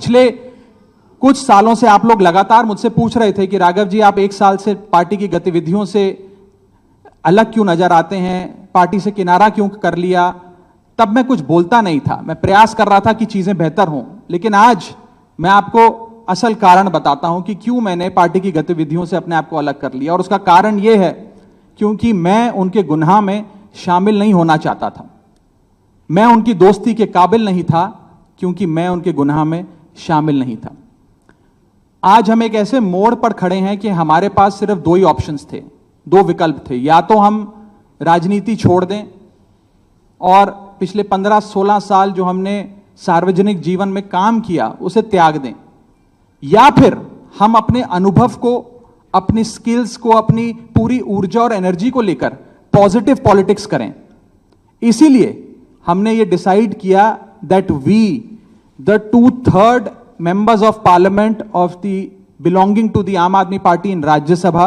पिछले कुछ सालों से आप लोग लगातार मुझसे पूछ रहे थे कि राघव जी, आप एक साल से पार्टी की गतिविधियों से अलग क्यों नजर आते हैं, पार्टी से किनारा क्यों कर लिया। तब मैं कुछ बोलता नहीं था, मैं प्रयास कर रहा था कि चीजें बेहतर हों। लेकिन आज मैं आपको असल कारण बताता हूं कि क्यों मैंने पार्टी की गतिविधियों से अपने आप को अलग कर लिया। और उसका कारण यह है क्योंकि मैं उनके गुनाह में शामिल नहीं होना चाहता था। मैं उनकी दोस्ती के काबिल नहीं था क्योंकि मैं उनके गुनाह में शामिल नहीं था। आज हम एक ऐसे मोड़ पर खड़े हैं कि हमारे पास सिर्फ दो ही ऑप्शंस थे, दो विकल्प थे। या तो हम राजनीति छोड़ दें और पिछले 15-16 साल जो हमने सार्वजनिक जीवन में काम किया उसे त्याग दें, या फिर हम अपने अनुभव को, अपनी स्किल्स को, अपनी पूरी ऊर्जा और एनर्जी को लेकर पॉजिटिव पॉलिटिक्स करें। इसीलिए हमने ये डिसाइड किया that we, the 2/3 members of parliament of the belonging to the Aam Aadmi Party in Rajya Sabha,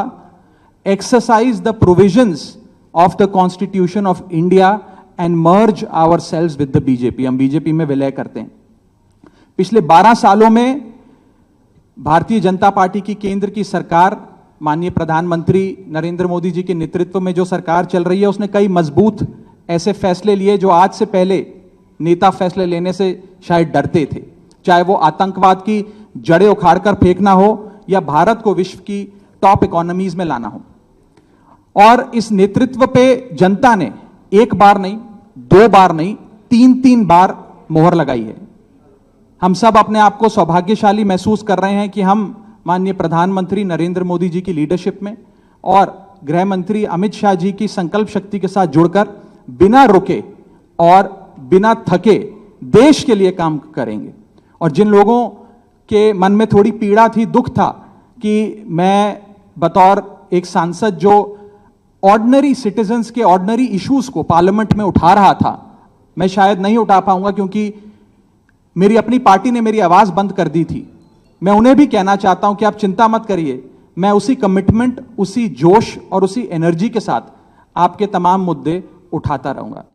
exercise the provisions of the Constitution of India and merge ourselves with the BJP। हम BJP में विलय करते हैं। पिछले 12 सालों में Bharatiya Janata party की केंद्र की सरकार, माननीय प्रधानमंत्री नरेंद्र मोदी जी के नेतृत्व में जो सरकार चल रही है, उसने कई मजबूत ऐसे फैसले लिए जो आज से पहले नेता फैसले लेने से शायद डरते थे। चाहे वो आतंकवाद की जड़ें उखाड़कर फेंकना हो या भारत को विश्व की टॉप इकोनॉमीज में लाना हो। और इस नेतृत्व पे जनता ने एक बार नहीं, दो बार नहीं, 3-3 बार मोहर लगाई है। हम सब अपने आप को सौभाग्यशाली महसूस कर रहे हैं कि हम माननीय प्रधानमंत्री नरेंद्र मोदी जी की लीडरशिप में और गृह मंत्री अमित शाह जी की संकल्प शक्ति के साथ जुड़कर बिना रुके और बिना थके देश के लिए काम करेंगे। और जिन लोगों के मन में थोड़ी पीड़ा थी, दुख था कि मैं बतौर एक सांसद जो ऑर्डिनरी सिटीजन्स के ऑर्डिनरी इश्यूज को पार्लियामेंट में उठा रहा था, मैं शायद नहीं उठा पाऊंगा क्योंकि मेरी अपनी पार्टी ने मेरी आवाज बंद कर दी थी। मैं उन्हें भी कहना चाहता हूं कि आप चिंता मत करिए, मैं उसी कमिटमेंट, उसी जोश और उसी एनर्जी के साथ आपके तमाम मुद्दे उठाता रहूंगा।